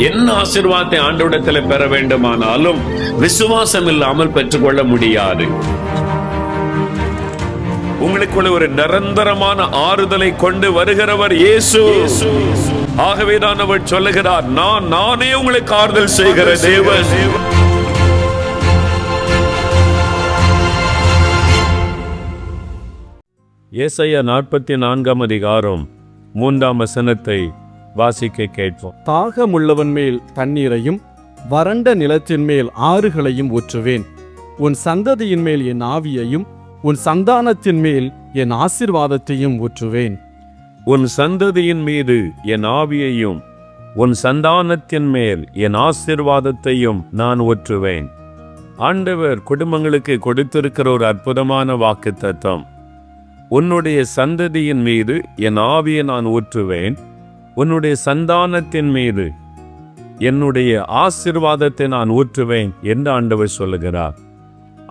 என்ன ஆசீர்வாதத்தை ஆண்டவரிடத்தில் பெற வேண்டுமானாலும் விசுவாசம் இல்லாமல் பெற்றுக்கொள்ள முடியாது. உங்களுக்குள்ள ஒரு நிரந்தரமான ஆறுதலை கொண்டு வருகிறவர் இயேசு. ஆகவேதான் அவர் சொல்லுகிறார், நானே உங்களுக்கு ஆறுதல் செய்கிற தேவன். ஏசாயா 44 அதிகாரம் 3 வாசிக்க கேட்போம். தாகமுள்ளவன் மேல் தண்ணீரையும் வறண்ட நிலத்தின் மேல் ஆறுகளையும் ஊற்றுவேன். உன் சந்ததியின் மேல் என் ஆவியையும் உன் சந்தானத்தின் மேல் என் ஆசீர்வாதத்தையும் ஊற்றுவேன். உன் சந்ததியின் மீது என் ஆவியையும் உன் சந்தானத்தின் மேல் என் ஆசீர்வாதத்தையும் நான் ஊற்றுவேன். ஆண்டவர் குடும்பங்களுக்கு கொடுத்திருக்கிற ஒரு அற்புதமான வாக்குத்தத்தம். உன்னுடைய சந்ததியின் மீது என் ஆவியை நான் ஊற்றுவேன், உன்னுடைய சந்தானத்தின் மீது என்னுடைய ஆசீர்வாதத்தை நான் ஊற்றுவேன் என்று ஆண்டவர் சொல்லுகிறார்.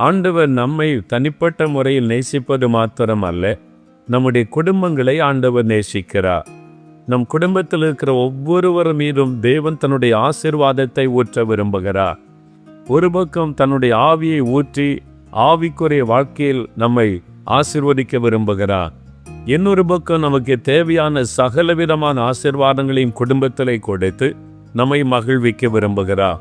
ஆண்டவர் நம்மை தனிப்பட்ட முறையில் நேசிப்பது மாத்திரம் அல்ல, நம்முடைய குடும்பங்களை ஆண்டவர் நேசிக்கிறார். நம் குடும்பத்தில் இருக்கிற ஒவ்வொருவர் மீதும் தேவன் தன்னுடைய ஆசீர்வாதத்தை ஊற்ற விரும்புகிறார். ஒரு பக்கம் தன்னுடைய ஆவியை ஊற்றி ஆவிக்குரிய வாழ்க்கையில் நம்மை ஆசீர்வதிக்க விரும்புகிறார். இன்னொரு பக்கம் நமக்கு தேவையான சகலவிதமான ஆசீர்வாதங்களையும் குடும்பத்திலே கொடுத்து நம்மை மகிழ்விக்க விரும்புகிறார்.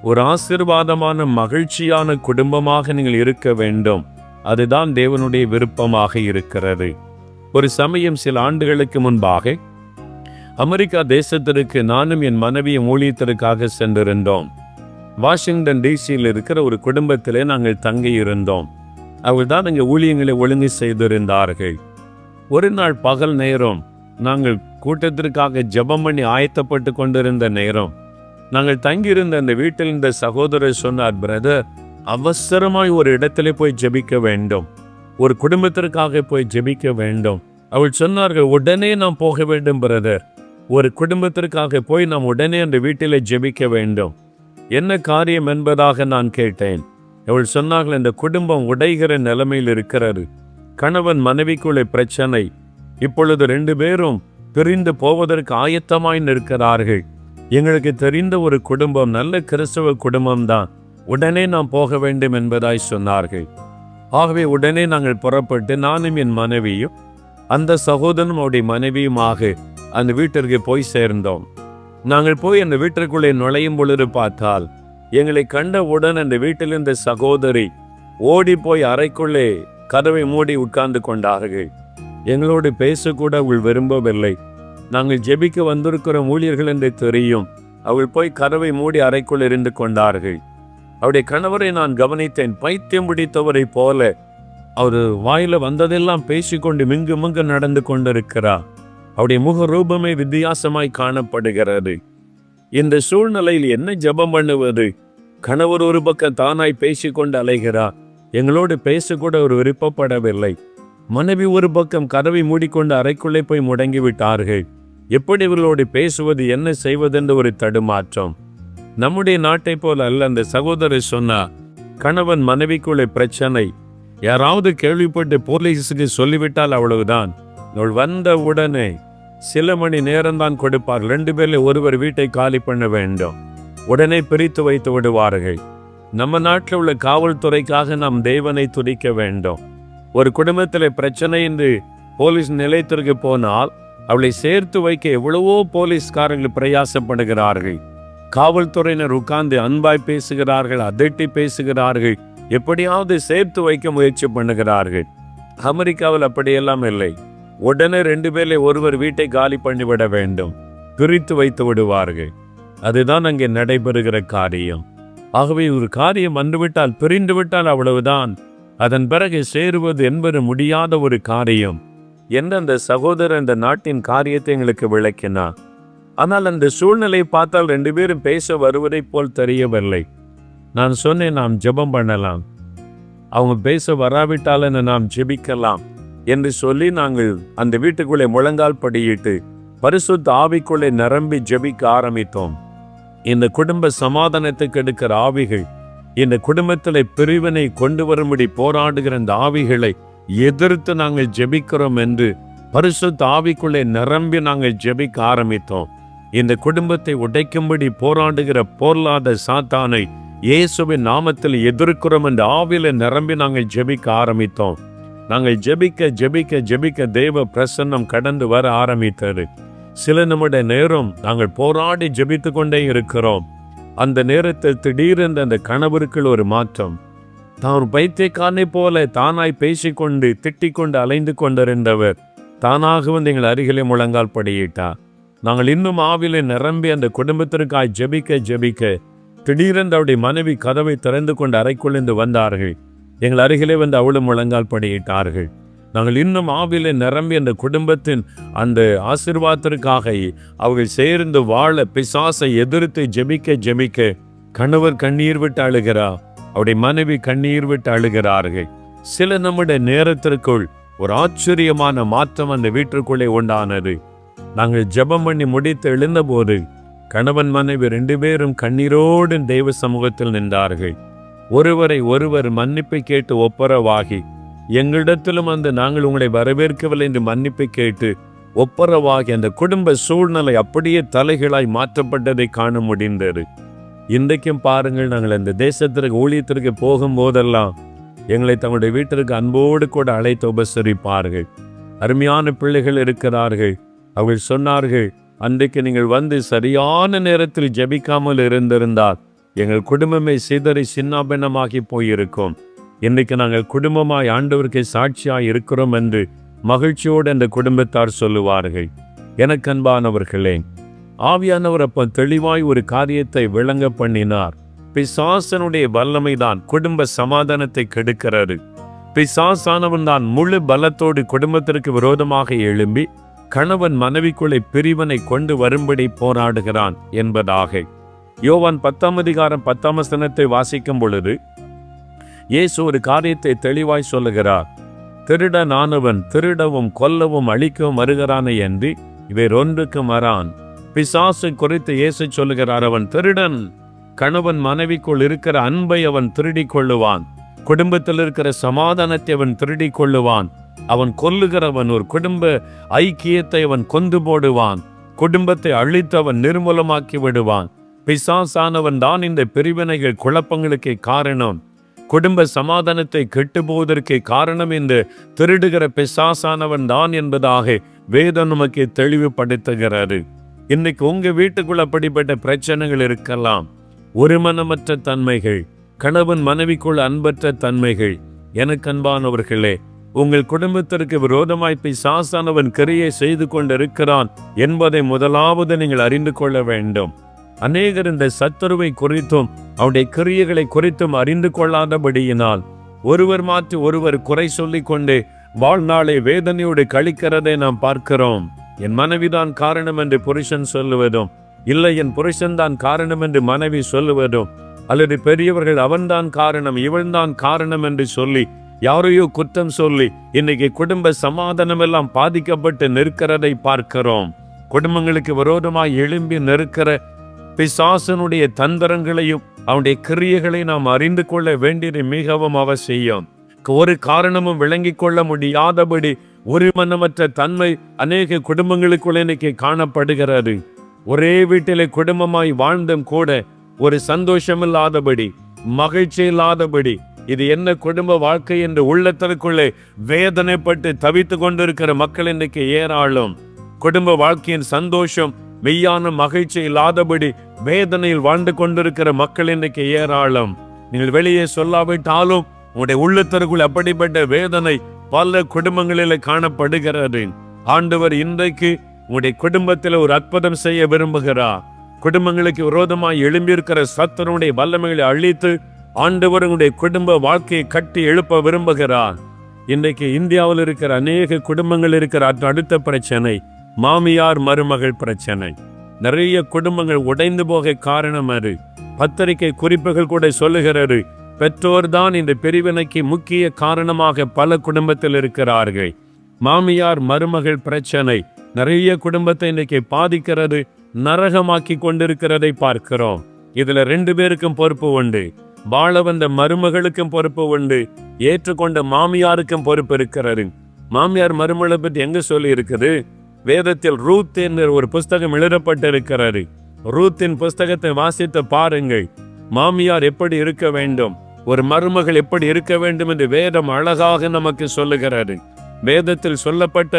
ஒரு ஆசீர்வாதமான மகிழ்ச்சியான குடும்பமாக நீங்கள் இருக்க வேண்டும். அதுதான் தேவனுடைய விருப்பமாக இருக்கிறது. ஒரு சமயம் சில ஆண்டுகளுக்கு முன்பாக அமெரிக்கா தேசத்திற்கு நானும் என் மனைவியும் ஊழியத்திற்காக சென்றிருந்தோம். வாஷிங்டன் டிசியில் இருக்கிற ஒரு குடும்பத்திலே நாங்கள் தங்கி இருந்தோம். அவர்கள்தான் அங்கே ஊழியங்களை ஒழுங்கு செய்திருந்தார்கள். ஒரு நாள் பகல் நேரம் நாங்கள் கூட்டத்திற்காக ஜெபம் பண்ணி ஆயத்தப்பட்டு கொண்டிருந்த நேரம், நாங்கள் தங்கியிருந்த அந்த வீட்டில் இந்த சகோதரர் சொன்னார், பிரதர், அவசரமாய் ஒரு இடத்துல போய் ஜெபிக்க வேண்டும், ஒரு குடும்பத்திற்காக போய் ஜெபிக்க வேண்டும். அவள் சொன்னார்கள், உடனே நாம் போக வேண்டும் பிரதர், ஒரு குடும்பத்திற்காக போய் நாம் உடனே அந்த வீட்டில் ஜெபிக்க வேண்டும். என்ன காரியம் என்பதாக நான் கேட்டேன். அவள் சொன்னார்கள், இந்த குடும்பம் உடைகிற நிலைமையில் இருக்கிறது, கணவன் மனைவிக்குள்ளே பிரச்சனை, இப்பொழுது 2 பேரும் பிரிந்து போவதற்கு ஆயத்தமாய் நிற்கிறார்கள். எங்களுக்கு தெரிந்த ஒரு குடும்பம், நல்ல கிறிஸ்தவ குடும்பம்தான், உடனே நாம் போக வேண்டும் என்பதாய் சொன்னார்கள். ஆகவே உடனே நாங்கள் புறப்பட்டு நானும் என் மனைவியும் அந்த சகோதரனும் அவருடைய மனைவியுமாக அந்த வீட்டிற்கு போய் சேர்ந்தோம். நாங்கள் போய் அந்த வீட்டிற்குள்ளே நுழையும் பொழுது பார்த்தால், எங்களை கண்டவுடன் அந்த வீட்டில் இருந்த சகோதரி ஓடி போய் அறைக்குள்ளே கதவை மூடி உட்கார்ந்து கொண்டார்கள். எங்களோடு பேசக்கூட அவள் விரும்பவில்லை. நாங்கள் ஜெபிக்க வந்திருக்கிற ஊழியர்கள் என்று தெரியும். அவள் போய் கதவை மூடி அறைக்குள் இருந்து கொண்டார்கள். அவருடைய கணவரை நான் கவனித்தேன். பைத்தியம் பிடித்தவரை போல அவர் வாயில வந்ததெல்லாம் பேசிக்கொண்டு மிங்கு நடந்து கொண்டிருக்கிறார். அவருடைய முக ரூபமே வித்தியாசமாய் காணப்படுகிறது. இந்த சூழ்நிலையில் என்ன ஜெபம் பண்ணுவது? கணவர் ஒரு பக்கம் தானாய் பேசிக்கொண்டு அலைகிறார். எங்களோடு பேசக்கூட ஒரு விருப்பப்படவில்லை. மனைவி ஒரு பக்கம் கதவை மூடிக்கொண்டு அறைக்குள்ளே போய் முடங்கி விட்டார்கள். எப்படி இவர்களோடு பேசுவது, என்ன செய்வதென்று ஒரு தடுமாற்றம். நம்முடைய நாட்டை போல அல்ல. அந்த சகோதரர் சொன்னார், கணவன் மனைவிக்குள்ளே பிரச்சனை, யாராவது கேள்விப்பட்டு போலீஸுக்கு சொல்லிவிட்டால் அவ்வளவுதான். அவள் வந்த உடனே சில மணி நேரம்தான் கொடுப்பார். 2 பேரில் ஒருவர் வீட்டை காலி பண்ண வேண்டும். உடனே பிரித்து வைத்து விடுவார்கள். நம்ம நாட்டில் உள்ள காவல்துறைக்காக நாம் தேவனை துதிக்க வேண்டும். ஒரு குடும்பத்தில் பிரச்சனை என்று போலீஸ் நிலையத்திற்கு போனால் அவளை சேர்த்து வைக்க எவ்வளவோ போலீஸ்காரர்கள் பிரயாசப்படுகிறார்கள். காவல்துறையினர் உட்கார்ந்து அன்பாய் பேசுகிறார்கள், அதட்டி பேசுகிறார்கள், எப்படியாவது சேர்த்து வைக்க முயற்சி பண்ணுகிறார்கள். அமெரிக்காவில் அப்படியெல்லாம் இல்லை. உடனே 2 பேரில் ஒருவர் வீட்டை காலி பண்ணிவிட வேண்டும், பிரித்து வைத்து விடுவார்கள். அதுதான் அங்கே நடைபெறுகிற காரியம். ஆகவே ஒரு காரியம் வந்துவிட்டால், பிரிந்து விட்டால் அவ்வளவுதான். அதன் பிறகு சேருவது என்பது முடியாத ஒரு காரியம் என்று அந்த சகோதரர் அந்த நாட்டின் காரியத்தை எங்களுக்கு விளக்கினார். ஆனால் அந்த சூழ்நிலை பார்த்தால் 2 பேரும் பேச வருவதை போல் தெரியவில்லை. நான் சொன்னேன், நாம் ஜெபம் பண்ணலாம், அவங்க பேச வராவிட்டால் நாம் ஜெபிக்கலாம் என்று சொல்லி நாங்கள் அந்த வீட்டுக்குள்ளே முழங்கால் படியிட்டு பரிசுத்த ஆவிக்குள்ளே நிரம்பி ஜெபிக்க ஆரம்பித்தோம். இந்த குடும்ப சமாதானத்துக்கு எடுக்கிற ஆவிகள், இந்த குடும்பத்தில் பிரிவினை கொண்டு வரும்படி போராடுகிற இந்த ஆவிகளை எதிர்த்து நாங்கள் ஜெபிக்கிறோம் என்று பரிசுத்த ஆவிக்குள்ளே நிரம்பி நாங்கள் ஜெபிக்க ஆரம்பித்தோம். இந்த குடும்பத்தை உடைக்கும்படி போராடுகிற பொருளாத சாத்தானை இயேசுவின் நாமத்தில் எதிர்க்கிறோம் என்ற ஆவில நிரம்பி நாங்கள் ஜெபிக்க ஆரம்பித்தோம். நாங்கள் ஜெபிக்க ஜெபிக்க ஜெபிக்க தேவ பிரசன்னம் கடந்து வர ஆரம்பித்தது. சில நிமிட நேரம் நாங்கள் போராடி ஜெபித்து கொண்டே இருக்கிறோம். அந்த நேரத்தில் திடீரென்று அந்த கணவருக்குள் ஒரு மாற்றம். தான் பைத்தியக்காரனை போல தானாய் பேசிக்கொண்டு திட்டிக்கொண்டு அலைந்து கொண்டிருந்தவர் தானாக வந்து எங்கள் அருகிலே முழங்கால் படியிட்டார். நாங்கள் இன்னும் ஆவிலே நிரம்பி அந்த குடும்பத்திற்காய் ஜெபிக்க ஜெபிக்க திடீரென்று அவருடைய மனைவி கதவை திறந்து கொண்டு அறைக்குள்ளிருந்து வந்தார்கள். எங்கள் அருகிலே வந்து அவளும் முழங்கால் படியிட்டார்கள். நாங்கள் இன்னும் ஆவிலே நிரம்பி அந்த குடும்பத்தின் அந்த ஆசீர்வாதத்திற்காக அவர்கள் சேர்ந்து வாழ பிசாசை எதிர்த்து ஜெபிக்க ஜெபிக்க கணவர் கண்ணீர் விட்டு அழுகிறார், அவருடைய மனைவி கண்ணீர் விட்டு அழுகிறார்கள். சில நிமிட நேரத்திற்குள் ஒரு ஆச்சரியமான மாற்றம் அந்த வீட்டிற்குள்ளே உண்டானது. நாங்கள் ஜெபம் பண்ணி முடித்து எழுந்தபோது கணவன் மனைவி 2 பேரும் கண்ணீரோடு தெய்வ சமூகத்தில் நின்றார்கள். ஒருவரை ஒருவர் மன்னிப்பை கேட்டு ஒப்புரவாகி, எங்களிடத்திலும் அந்த நாங்கள் உங்களை வரவேற்கவில்லை என்று மன்னிப்பை கேட்டு ஒப்புரவாகி அந்த குடும்ப சூழ்நிலை அப்படியே தலைகளாய் மாற்றப்பட்டதை காண முடிந்தது. இன்றைக்கும் பாருங்கள், நாங்கள் அந்த தேசத்திற்கு ஊழியத்திற்கு போகும்போதெல்லாம் எங்களை தங்களுடைய வீட்டிற்கு அன்போடு கூட அழைத்து உபசரிப்பார்கள். அருமையான பிள்ளைகள் இருக்கிறார்கள். அவர்கள் சொன்னார்கள், அன்றைக்கு நீங்கள் வந்து சரியான நேரத்தில் ஜெபிக்காமல் இருந்திருந்தால் எங்கள் குடும்பமே சிதறி சின்னாபின்னமாகி போயிருக்கும். இன்றைக்கு நாங்கள் குடும்பமாய் ஆண்டவருக்கு சாட்சியாய் இருக்கிறோம் என்று மகிழ்ச்சியோடு அந்த குடும்பத்தார் சொல்லுவார்கள். எனக்கு அன்பானவர்களே, ஆவியானவர் அப்ப தெளிவாய் ஒரு காரியத்தை விளங்க பண்ணினார். பிசாசனுடைய வல்லமைதான் குடும்ப சமாதானத்தை கெடுக்கிறது. பிசாசானவன் தான் முழு பலத்தோடு குடும்பத்திற்கு விரோதமாக எழும்பி கணவன் மனைவிக்குள்ளே பிரிவினை கொண்டு வரும்படி போராடுகிறான் என்பதாக யோவான் 10ஆம் அதிகாரம் 10ஆம் வசனத்தை வாசிக்கும் பொழுது இயேசு ஒரு காரியத்தை தெளிவாய் சொல்லுகிறார். திருடனானவன் திருடவும் கொல்லவும் அழிக்கவும் வருகிறானே என்று வேறொன்றுக்கு வரான். பிசாசு குறித்து இயேசு சொல்லுகிறார், அவன் திருடன். கணவன் மனைவிக்குள் இருக்கிற அன்பை அவன் திருடி கொள்ளுவான். குடும்பத்தில் இருக்கிற சமாதானத்தை அவன் திருடி கொள்ளுவான். அவன் கொல்லுகிறவன். ஒரு குடும்ப ஐக்கியத்தை அவன் கொண்டு போடுவான். குடும்பத்தை அழித்து அவன் நிர்மூலமாக்கி விடுவான். பிசாசானவன் தான் இந்த பிரிவினைகள் குழப்பங்களுக்கு காரணம். குடும்ப சமாதானத்தை கெட்டுப்போவதற்கு காரணம் இந்த திருடுகிற பிசாசானவன் தான் என்பதாக வேதம் நமக்கு தெளிவுபடுத்துகிறது. இன்னைக்கு உங்க வீட்டுக்குள்ள அப்படிப்பட்ட பிரச்சனைகள் இருக்கலாம். ஒருமனமற்ற தன்மைகள், கணவன் மனைவிக்குள் அன்பற்ற தன்மைகள். எனக்கு அன்பானவர்களே, உங்கள் குடும்பத்திற்கு விரோதமாய் பிசாசானவன் கிரியை செய்து கொண்டிருக்கிறான் என்பதை முதலாவது நீங்கள் அறிந்து கொள்ள வேண்டும். அநேகர் இந்த சத்துருவை குறித்தும் அவருடைய கிரியைகளை குறித்தும் அறிந்து கொள்ளாதபடியினால் ஒருவர் மாற்றி ஒருவர் குறை சொல்லிக் கொண்டு வாழ்நாளை வேதனையோடு கழிக்கிறதை நாம் பார்க்கிறோம். என் மனைவிதான் காரணம் என்று புருஷன் சொல்லுவதும், இல்லை என் புருஷன்தான் காரணம் என்று மனைவி சொல்லுவதும், அல்லது பெரியவர்கள் அவன்தான் காரணம் இவன்தான் காரணம் என்று சொல்லி யாரையோ குற்றம் சொல்லி இன்னைக்கு குடும்ப சமாதானம் எல்லாம் பாதிக்கப்பட்டு நிற்கிறதை பார்க்கிறோம். குடும்பங்களுக்கு விரோதமாய் எழும்பி நிற்கிற பிசாசனுடைய தந்திரங்களையும் அவனுடைய கிரியைகளை நாம் அறிந்து கொள்ள வேண்டியது மிகவும் அவசியம். ஒரு காரணமும் விளங்கி கொள்ள முடியாதபடி ஒரு மனமற்ற தன்மை அநேக குடும்பங்களுக்குள்ள இன்னைக்கு காணப்படுகிறது. ஒரே வீட்டிலே குடும்பமாய் வாழ்ந்தும் கூட ஒரு சந்தோஷம் இல்லாதபடி, மகிழ்ச்சி இல்லாதபடி, இது என்ன குடும்ப வாழ்க்கை என்று உள்ளத்திற்குள்ளே வேதனைப்பட்டு தவித்து கொண்டிருக்கிற மக்கள் இன்னைக்கு ஏராளம். குடும்ப வாழ்க்கையின் சந்தோஷம் மெய்யான மகிழ்ச்சி இல்லாதபடி வேதனையில் வாழ்ந்து கொண்டிருக்கிற மக்கள் இன்னைக்கு ஏராளம். நீங்கள் வெளியே சொல்லாவிட்டாலும் உங்களுடைய உள்ளத்திற்குள் அப்படிப்பட்ட வேதனை பல குடும்பங்களில் காணப்படுகிறது. ஆண்டவர் இன்றைக்கு உங்களுடைய குடும்பத்தில் ஒரு அற்புதம் செய்ய விரும்புகிறார். குடும்பங்களுக்கு விரோதமாய் எழும்பியிருக்கிற சத்துருடைய வல்லமைகளை அழித்து ஆண்டவர் உங்களுடைய குடும்ப வாழ்க்கையை கட்டி எழுப்ப விரும்புகிறார். இன்றைக்கு இந்தியாவில் இருக்கிற அநேக குடும்பங்கள் இருக்கிற அடுத்த பிரச்சனை மாமியார் மருமகள் பிரச்சனை. நிறைய குடும்பங்கள் உடைந்து போக காரணம் அது. பத்திரிகை குறிப்புகள் கூட சொல்லுகிறது, பெற்றோர் தான் இந்த பிரிவினைக்கு முக்கிய காரணமாக பல குடும்பத்தில் இருக்கிறார்கள். மாமியார் மருமகள் பிரச்சனை நிறைய குடும்பத்தை இன்னைக்கு பாதிக்கிறது, நரகமாக்கி கொண்டிருக்கிறதை பார்க்கிறோம். இதுல 2 பேருக்கும் பொறுப்பு உண்டு. வாழ வந்த மருமகளுக்கும் பொறுப்பு உண்டு, ஏற்றுக்கொண்ட மாமியாருக்கும் பொறுப்பு இருக்கிறது. மாமியார் மருமகளை பற்றி எங்க சொல்லி இருக்குது? வேதத்தில் ரூத் என்ற ஒரு புஸ்தகம் எழுதப்பட்டிருக்கிறது. ரூத்தின் புஸ்தகத்தை வாசித்து பாருங்கள். மாமியார் எப்படி இருக்க வேண்டும், ஒரு மருமகள் எப்படி இருக்க வேண்டும் என்று வேதம் அழகாக நமக்கு சொல்லுகிறது. வேதத்தில் சொல்லப்பட்ட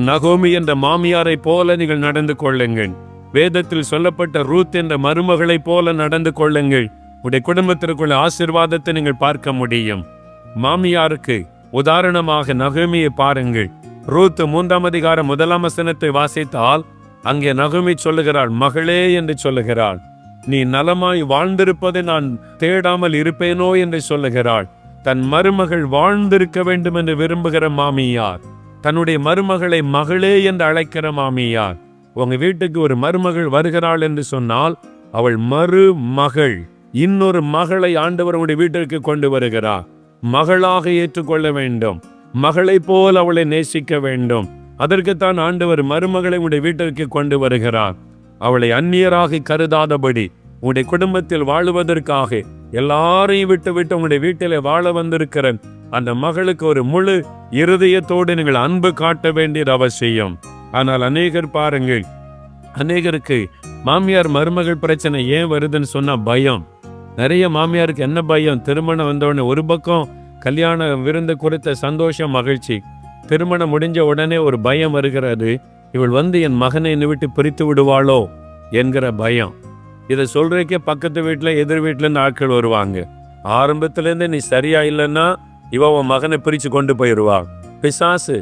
நகோமி என்ற மாமியாரை போல நீங்கள் நடந்து கொள்ளுங்கள். வேதத்தில் சொல்லப்பட்ட ரூத் என்ற மருமகளை போல நடந்து கொள்ளுங்கள். உடைய குடும்பத்திற்குள்ள ஆசீர்வாதத்தை நீங்கள் பார்க்க முடியும். மாமியாருக்கு உதாரணமாக நகோமியை பாருங்கள். ரூத் 3ஆம் அதிகாரம் 1ஆம் வசனத்தை வாசித்தால் அங்கே நகோமி சொல்லுகிறாள், மகளே என்று சொல்லுகிறாள். நீ நலமாய் வாழ்ந்திருப்பதை நான் தேடாமல் இருப்பேனோ என்று சொல்லுகிறாள். தன் மருமகள் வாழ்ந்திருக்க வேண்டும் என்று விரும்புகிற மாமியார், தன்னுடைய மருமகளை மகளே என்று அழைக்கிற மாமியார். உங்க வீட்டுக்கு ஒரு மருமகள் வருகிறாள் என்று சொன்னால் அவள் மருமகள். இன்னொரு மகளை ஆண்டவர் உடைய வீட்டிற்கு கொண்டு வருகிறார். மகளாக ஏற்றுக்கொள்ள வேண்டும். மகளை போல் அவளை நேசிக்க வேண்டும். அதற்குத்தான் ஆண்டவர் மருமகளை உடைய வீட்டிற்கு கொண்டு வருகிறார். அவளை அந்நியராக கருதாதபடி உடைய குடும்பத்தில் வாழுவதற்காக எல்லாரையும் விட்டு உங்களுடைய வீட்டிலே வாழ வந்திருக்கிற அந்த மகளுக்கு ஒரு முழு இருதயத்தோடு நீங்கள் அன்பு காட்ட வேண்டியது அவசியம். ஆனால் அநேகர் பாருங்கள், அநேகருக்கு மாமியார் மருமகள் பிரச்சனை ஏன் வருதுன்னு சொன்னா பயம். நிறைய மாமியாருக்கு என்ன பயம்? திருமணம் வந்தவுடனே ஒரு பக்கம் கல்யாண விருந்து குறித்த சந்தோஷம், மகிழ்ச்சி. திருமணம் முடிஞ்ச உடனே ஒரு பயம் வருகிறது. இவள் வந்து என் மகனை என்னை விட்டு பிரித்து விடுவாளோ என்கிற பயம். இதை சொல்றதுக்கே பக்கத்து வீட்டில் எதிர் வீட்டிலேருந்து ஆட்கள் வருவாங்க. ஆரம்பத்திலேருந்து நீ சரியா இல்லைன்னா இவ உன் மகனை பிரித்து கொண்டு போயிடுவா. பிசாசு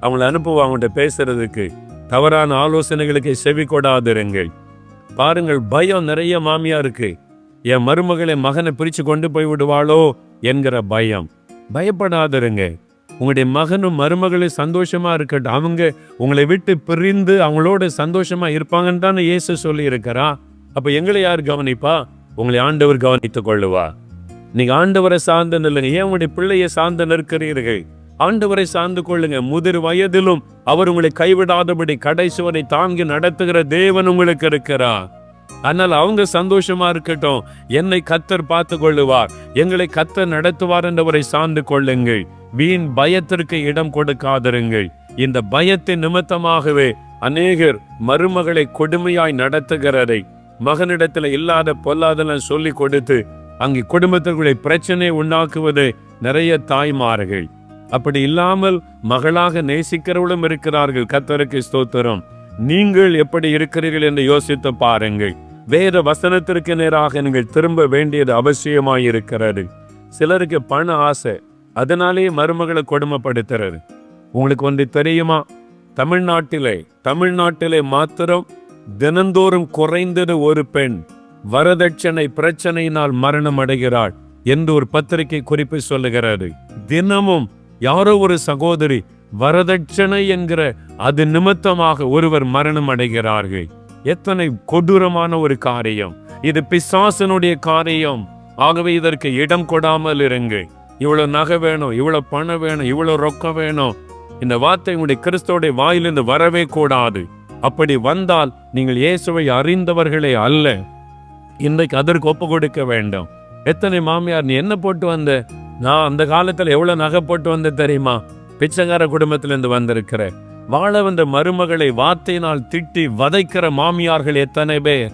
அவங்களை அனுப்புவா அவங்கள்ட்ட பேசுறதுக்கு. தவறான ஆலோசனைகளுக்கு செவி கொடாதிருங்கள். பாருங்கள், பயம் நிறைய மாமியாருக்கு. என் மருமகளை மகனை பிரித்து கொண்டு போய் விடுவாளோ என்கிற பயம். பயப்படாதிருங்க. உங்களுடைய மகனும் மருமகளும் சந்தோஷமா இருக்கட்டும். அவங்க உங்களை விட்டு பிரிந்து அவங்களோட சந்தோஷமா இருப்பாங்கன்னு தானே இயேசு சொல்லி இருக்கிறா. அப்ப எங்களை யார் கவனிப்பா? உங்களை ஆண்டவர் கவனித்துக் கொள்ளுவா. நீங்க ஆண்டவரை சார்ந்து நில்லுங்க. ஏன் உங்களுடைய பிள்ளையை சார்ந்து நிற்கிறீர்கள்? ஆண்டவரை சார்ந்து கொள்ளுங்க. முதிர் வயதிலும் அவர் உங்களை கைவிடாதபடி கடைசி வரை தாங்கி நடத்துகிற தேவன் உங்களுக்கு இருக்கிறார். ஆனால் அவங்க சந்தோஷமா இருக்கட்டும். என்னை கர்த்தர் பார்த்து கொள்ளுவார், எங்களை கர்த்தர் நடத்துவார் என்றவரை சார்ந்து கொள்ளுங்கள். வீண் பயத்திற்கு இடம் கொடுக்காதிருங்கள். இந்த பயத்தின் நிமித்தமாகவே அநேகர் மருமகளை கொடுமையாய் நடத்துகிறதை, மகனிடத்துல இல்லாத பொல்லாதெல்லாம் சொல்லி கொடுத்து அங்கே குடும்பத்திற்குள்ளே பிரச்சனை உண்டாக்குவது நிறைய தாய்மார்கள். அப்படி இல்லாமல் மகளாக நேசிக்கிறவளும் இருக்கிறார்கள். கர்த்தருக்கு ஸ்தோத்திரம். நீங்கள் எப்படி இருக்கிறீர்கள் என்று யோசித்து பாருங்கள். வேத வசனத்திற்கு நேராக நீங்கள் திரும்ப வேண்டியது அவசியமாயிருக்கிறது. சிலருக்கு பண ஆசை, அதனாலே மருமகளை கொடுமைப்படுத்துறது. உங்களுக்கு ஒன்று தெரியுமா? தமிழ்நாட்டிலே மாத்திரம் தினந்தோறும் குறைந்தது ஒரு பெண் வரதட்சணை பிரச்சனையினால் மரணம் அடைகிறாள் என்று ஒரு பத்திரிகை குறிப்பு சொல்லுகிறது. தினமும் யாரோ ஒரு சகோதரி வரதட்சணை என்கிற அது நிமித்தமாக ஒருவர் மரணம் அடைகிறார்கள். எத்தனை கொடூரமான ஒரு காரியம் இது! பிசாசனுடைய காரியம். ஆகவே இதற்கு இடம் கொடாமல் இருங்கள். இவ்வளவு நகை வேணும், இவ்வளவு பணம் வேணும், இவ்வளவு ரொக்கம் வேணும், இந்த வார்த்தை உங்களுடைய கிறிஸ்துவோடைய வாயிலிருந்து வரவே கூடாது. அப்படி வந்தால் நீங்கள் இயேசுவை அறிந்தவர்களே அல்ல. இன்றைக்கு அதற்கு ஒப்பு கொடுக்க வேண்டும். எத்தனை மாமியார், நீ என்ன போட்டு வந்த? நான் அந்த காலத்துல எவ்வளவு நகை போட்டு வந்த தெரியுமா? பிச்சைக்கார குடும்பத்திலிருந்து வந்திருக்கிற. வாழ வந்த மருமகளை வார்த்தையினால் திட்டி வதைக்கிற மாமியார்கள் எத்தனை பேர்!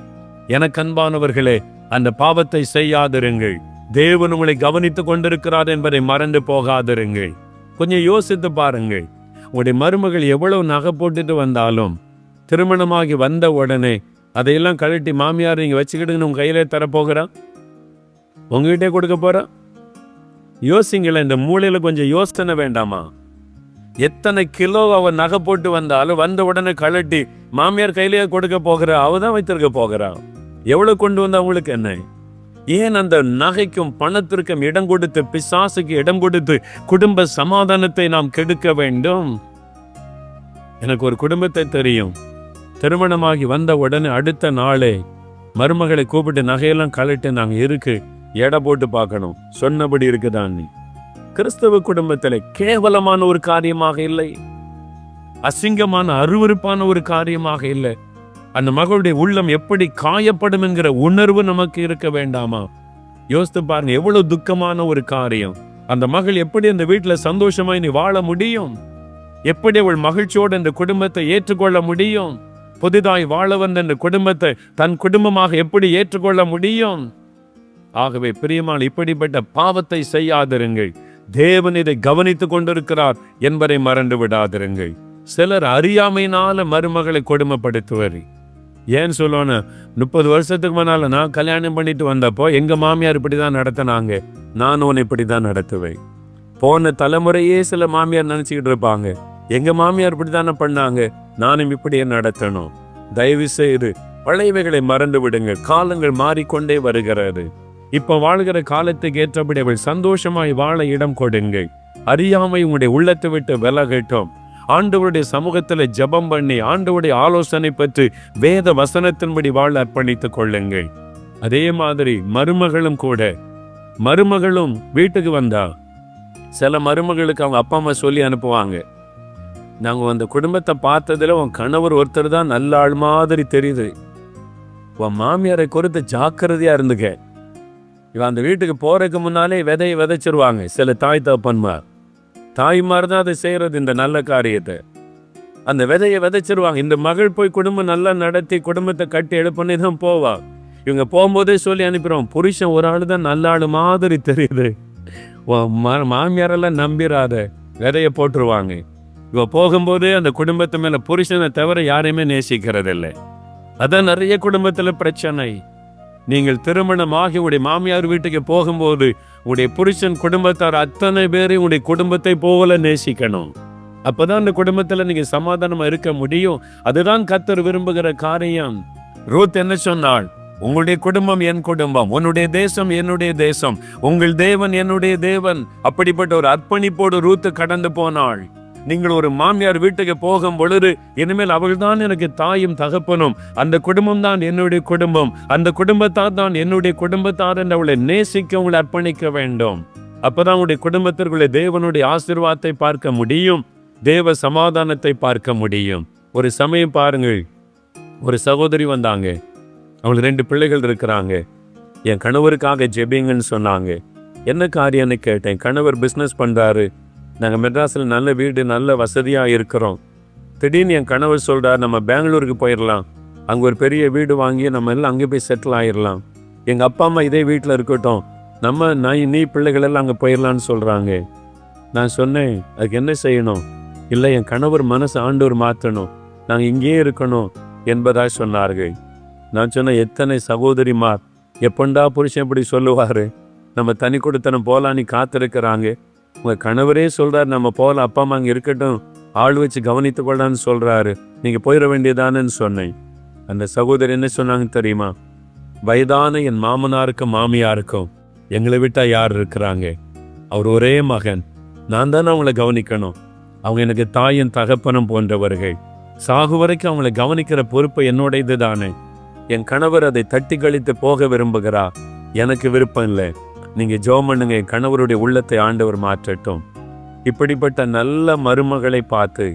எனக்கு அன்பானவர்களே, அந்த பாவத்தை செய்யாதிருங்கள். தேவன் உங்களை கவனித்துக் கொண்டிருக்கிறார் என்பதை மறந்து போகாதிருங்கள். கொஞ்சம் யோசித்து பாருங்கள். உங்களுடைய மருமகள் எவ்வளவு நகை போட்டுட்டு வந்தாலும் திருமணமாகி வந்த உடனே அதையெல்லாம் கழட்டி மாமியார் நீங்க வச்சுக்கிட்டு உங்க கையிலே தரப்போகிறான், உங்ககிட்டே கொடுக்க போறா? யோசிங்களேன். இந்த மூளையில கொஞ்சம் யோசனை வேண்டாமா? எத்தனை கிலோ அவ நகை போட்டு வந்தாலும் வந்த உடனே கழட்டி மாமியார் கையிலேயே கொடுக்க போகிறா? அவதான் வைத்திருக்க போகிறான். எவ்வளவு கொண்டு வந்தா அவங்களுக்கு என்ன? ஏன் அந்த நகைக்கும் பணத்திற்கும் இடம் கொடுத்து, பிசாசுக்கு இடம் கொடுத்து குடும்ப சமாதானத்தை நாம் கெடுக்க வேண்டும்? எனக்கு ஒரு குடும்பத்தை தெரியும். திருமணமாகி வந்த உடனே அடுத்த நாளே மருமகளை கூப்பிட்டு நகையெல்லாம் கழட்டி நாங்க இருக்கு எடை போட்டு பார்க்கணும், சொன்னபடி இருக்குதான். நீ கிறிஸ்தவ குடும்பத்தில் கேவலமான ஒரு காரியமாக இல்லை, அசிங்கமான அருவருப்பான ஒரு காரியமாக இல்லை. அந்த மகளுடைய உள்ளம் எப்படி காயப்படும் என்கிற உணர்வு நமக்கு இருக்க வேண்டாமா? யோசித்து பாருங்க, எவ்வளவு துக்கமான ஒரு காரியம். அந்த மகள் எப்படி அந்த வீட்டுல சந்தோஷமா இனி வாழ முடியும்? எப்படி அவள் மகிழ்ச்சியோடு இந்த குடும்பத்தை ஏற்றுக்கொள்ள முடியும்? புதிதாய் வாழ வந்த இந்த குடும்பத்தை தன் குடும்பமாக எப்படி ஏற்றுக்கொள்ள முடியும்? ஆகவே பிரியமான, இப்படிப்பட்ட பாவத்தை செய்யாதிருங்கள். தேவன் இதை கவனித்துக் கொண்டிருக்கிறார் என்பதை மறந்து விடாதிருங்கள். சிலர் அறியாமையினால மருமகளை கொடுமைப்படுத்துவார். ஏன் சொல்லணும், 30 வருஷத்துக்கு முன்னால நான் கல்யாணம் பண்ணிட்டு வந்தப்போ எங்க மாமியார் இப்படிதான் நடத்தினாங்க, நான் உன்னை இப்படிதான் நடத்துவேன். போன தலைமுறையே சில மாமியார் நினைச்சுக்கிட்டு இருப்பாங்க, எங்க மாமியார் இப்படித்தானே பண்ணாங்க, நானும் இப்படியே நடத்தணும். தயவு செய்து பழையவைகளை மறந்து விடுங்கள். காலங்கள் மாறிக்கொண்டே வருகிறது. இப்ப வாழ்கிற காலத்துக்கு ஏற்றபடி அவள் சந்தோஷமாய் வாழ இடம் கொடுங்கள். அறியாமை உங்களுடைய உள்ளத்தை விட்டு விலகட்டும். ஆண்டவருடைய சமூகத்துல ஜெபம் பண்ணி ஆண்டவருடைய ஆலோசனை பெற்று வேத வசனத்தின்படி வாழ அர்ப்பணித்துக் கொள்ளுங்கள். அதே மாதிரி மருமகளும் வீட்டுக்கு வந்தா சில மருமகளுக்கு அவங்க அப்பா அம்மா சொல்லி அனுப்புவாங்க, நாங்க அந்த குடும்பத்தை பார்த்ததுல உன் கணவர் ஒருத்தர் தான் நல்ல ஆள் மாதிரி தெரியுது, உன் மாமியாரை குறித்து ஜாக்கிரதையா இருந்துக்க. இவன் அந்த வீட்டுக்கு போறதுக்கு முன்னாலே விதையை விதைச்சிருவாங்க. சில தாய்மார் தான் அதை செய்யறது, இந்த நல்ல காரியத்தை அந்த விதையை விதைச்சிருவாங்க. இந்த மகள் போய் குடும்பம் நல்லா நடத்தி குடும்பத்தை கட்டி எழுப்பண்ணி தான் போவா. இவங்க போகும்போதே சொல்லி அனுப்பிடுவோம், புருஷன் ஒரு ஆள் தான் நல்ல ஆள் மாதிரி தெரியுது, மாமியாரெல்லாம் நம்பிராத, விதையை போட்டுருவாங்க. இவ போகும்போதே அந்த குடும்பத்து மேல புருஷனை தவிர யாரையுமே நேசிக்கிறது இல்லை. அதான் நிறைய குடும்பத்துல பிரச்சனை. நீங்கள் திருமணமாகி உடைய மாமியார் வீட்டுக்கு போகும்போது உடைய புருஷன் குடும்பத்தார் அத்தனை பேரையும் உடைய குடும்பத்தை போல நேசிக்கணும். அப்பதான் அந்த குடும்பத்துல நீங்க சமாதானமா இருக்க முடியும். அதுதான் கர்த்தர் விரும்புகிற காரியம். ரூத் என்ன சொன்னாள்? உங்களுடைய குடும்பம் என் குடும்பம், உன்னுடைய தேசம் என்னுடைய தேசம், உங்கள் தேவன் என்னுடைய தேவன். அப்படிப்பட்ட ஒரு அர்ப்பணிப்போடு ரூத் கடந்து போனாள். நீங்கள் ஒரு மாமியார் வீட்டுக்கு போகும் பொழுது இனிமேல் அவள் தான் எனக்கு தாயும் தகப்பனும், அந்த குடும்பம் தான் என்னுடைய குடும்பம், அந்த குடும்பத்தார் தான் என்னுடைய குடும்பத்தார் என்று அவளை நேசிக்க உங்களை அர்ப்பணிக்க வேண்டும். அப்பதான் உங்களுடைய குடும்பத்திற்குள்ளே தேவனுடைய ஆசீர்வாதத்தை பார்க்க முடியும், தேவ சமாதானத்தை பார்க்க முடியும். ஒரு சமயம் பாருங்கள், ஒரு சகோதரி வந்தாங்க, அவங்களுக்கு 2 பிள்ளைகள் இருக்கிறாங்க. என் கணவருக்காக ஜெபிங்கன்னு சொன்னாங்க. என்ன காரியம்னு கேட்டேன். கணவர் பிஸ்னஸ் பண்றாரு, நாங்கள் மெட்ராஸில் நல்ல வீடு நல்ல வசதியாக இருக்கிறோம். திடீர்னு என் கணவர் சொல்கிறார், நம்ம பெங்களூருக்கு போயிடலாம், அங்கே ஒரு பெரிய வீடு வாங்கி நம்ம எல்லாம் அங்கே போய் செட்டில் ஆகிடலாம், எங்கள் அப்பா அம்மா இதே வீட்டில் இருக்கட்டும், நீ பிள்ளைகள் எல்லாம் அங்கே போயிடலான்னு சொல்கிறாங்க. நான் சொன்னேன், அதுக்கு என்ன செய்யணும்? இல்லை, என் கணவர் மனசு ஆண்டவர் மாற்றணும், நாங்கள் இங்கேயே இருக்கணும் என்பதாக சொன்னார்கள். நான் சொன்னேன், எத்தனை சகோதரிமார் எப்பண்டா புருஷன் இப்படி சொல்லுவார், நம்ம தனி கொடுத்தனம் போலான்னு காத்திருக்கிறாங்க. உங்கள் கணவரே சொல்கிறார் நம்ம போகலாம், அப்பா அம்மா அங்கே இருக்கட்டும், ஆள் வச்சு கவனித்து கொள்ளான்னு சொல்கிறாரு, நீங்கள் போயிட வேண்டியதானன்னு சொன்னேன். அந்த சகோதரி என்ன சொன்னாங்க தெரியுமா? வயதான என் மாமனாருக்கும் மாமியாருக்கும் எங்களை விட்டால் யார் இருக்கிறாங்க? அவர் ஒரே மகன், நான் தானே அவங்கள கவனிக்கணும், அவங்க எனக்கு தாயின் தகப்பனும் போன்றவர்கள், சாகு வரைக்கும் அவங்களை கவனிக்கிற பொறுப்பு என்னோட இது தானே. என் கணவர் அதை தட்டி கழித்து போக விரும்புகிறார், எனக்கு விருப்பம் இல்லை, நீங்க ஜெபம் பண்ணுங்க, என் கணவருடைய உள்ளத்தை ஆண்டவர் மாற்றட்டும். இப்படிப்பட்ட நல்ல மருமகளை பார்த்து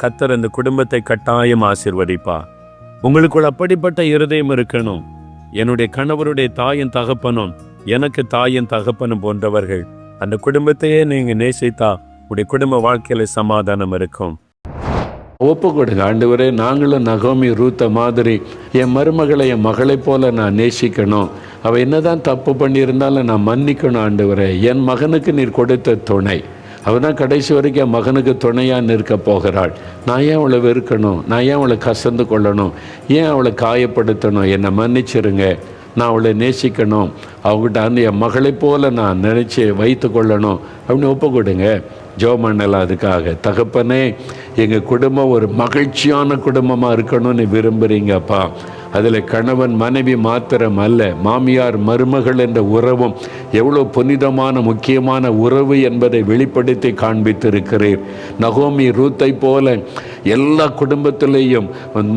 கர்த்தர் அந்த குடும்பத்தை கட்டாயம் ஆசீர்வதிப்பா. உங்களுக்குள் அப்படிப்பட்ட இருதயம் இருக்கணும். என்னுடைய கணவருடைய தாயின் தகப்பனும் எனக்கு தாயின் தகப்பனும் போன்றவர்கள், அந்த குடும்பத்தையே நீங்க நேசித்தா உடைய குடும்ப வாழ்க்கையில சமாதானம் இருக்கும். ஒப்பு கொடுங்க. ஆண்டவரே, நாங்களும் நகோமி ரூத்த மாதிரி என் மருமகளை என் மகளை போல நான் நேசிக்கணும், அவள் என்னதான் தப்பு பண்ணியிருந்தாலும் நான் மன்னிக்கணும். ஆண்டவரே, என் மகனுக்கு நீர் கொடுத்த துணை, அவள் தான் கடைசி வரைக்கும் என் மகனுக்கு துணையாக நிற்க போகிறாள். நான் ஏன் அவளை வெறுக்கணும்? நான் ஏன் அவளை கசந்து கொள்ளணும்? ஏன் அவளை காயப்படுத்தணும்? என்னை மன்னிச்சிருங்க, நான் அவளை நேசிக்கணும், அவங்ககிட்ட என் மகளை போல நான் நினச்சி வைத்து கொள்ளணும் அப்படின்னு ஒப்பு கொடுங்க. ஜெபம் அதுக்காக. தகப்பனே, எங்கள் குடும்பம் ஒரு மகிழ்ச்சியான குடும்பமாக இருக்கணும்னு விரும்புகிறீங்கப்பா. அதில் கணவன் மனைவி மாத்திரம் அல்ல, மாமியார் மருமகள் என்ற உறவும் எவ்வளோ புனிதமான முக்கியமான உறவு என்பதை வெளிப்படுத்தி காண்பித்திருக்கிறீர். நகோமி ரூத்தை போல எல்லா குடும்பத்திலேயும்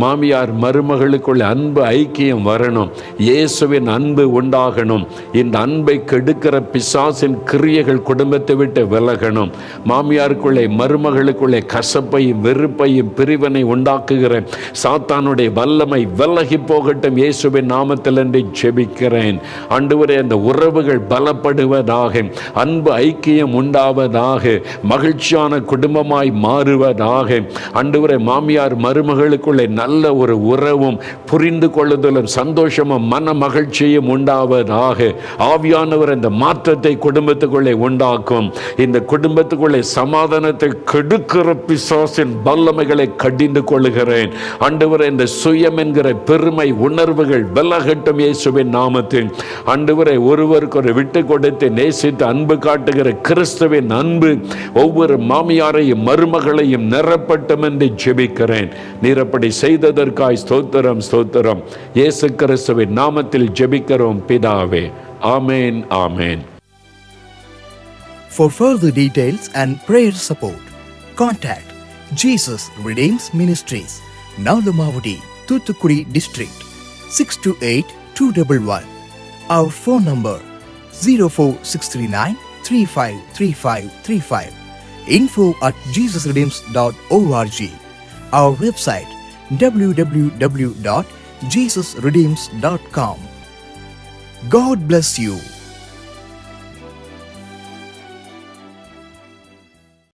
மாமியார் மருமகளுக்குள்ள அன்பு ஐக்கியம் வரணும். இயேசுவின் அன்பு உண்டாகணும். இந்த அன்பை கெடுக்கிற பிசாசின் கிரியைகள் குடும்பத்தை விட்டு விலகணும். மாமியாருக்குள்ளே மருமகளுக்குள்ளே கசப்பையும் வெறுப்பையும் பிரிவினை உண்டாக்குகிற சாத்தானுடைய வல்லமை விலகி போகட்டும் இயேசுவின் நாமத்தில் என்று ஜெபிக்கிறேன். ஆண்டவரே, அந்த உறவுகள் பலப்படுவதாக, அன்பு ஐக்கியம் உண்டாவதாக, மகிழ்ச்சியான குடும்பமாய் மாறுவதாக. ஆண்டவரே, மாமியார் மருமகளுக்குள்ளே நல்ல ஒரு உறவும் புரிந்து கொள்ளுதலும் சந்தோஷமும் மன மகிழ்ச்சியும் உண்டாவதாக. ஆவியானவர் இந்த மாற்றத்தை குடும்பத்துக்குள்ளே உண்டாக்கும். இந்த குடும்பத்துக்குள்ளே சமாதானத்தை கெடுக்கிற பிசாசின் வல்லமைகளை கடிந்து கொள்ளுகிறேன். ஆண்டவரே, இந்த சுயம் என்கிற பெருமை உணர்வுகள் விலகட்டும் இயேசுவின் நாமத்தில். ஆண்டவரே, ஒருவருக்கு ஒரு விட்டு கொடுத்து நேசித்து அன்பு காட்டுகிற கிறிஸ்துவின் அன்பு ஒவ்வொரு மாமியாரையும் மருமகளையும் நிரப்பட்டும் என்று ஜெபிக்கிறேன். நீர் அப்படி செய்ததற்காய் ஸ்தோத்திரம், ஸ்தோத்திரம். இயேசு கிறிஸ்துவின் நாமத்தில் ஜெபிக்கிறோம் பிதாவே. ஆமேன், ஆமேன். For further details and prayer support, contact Jesus Redeems Ministries, Nalumavudi, Thuthukudi District, 628-211. Our phone number 04639-353535. info@jesusredeems.org. Our website www.jesusredeems.com. God bless you.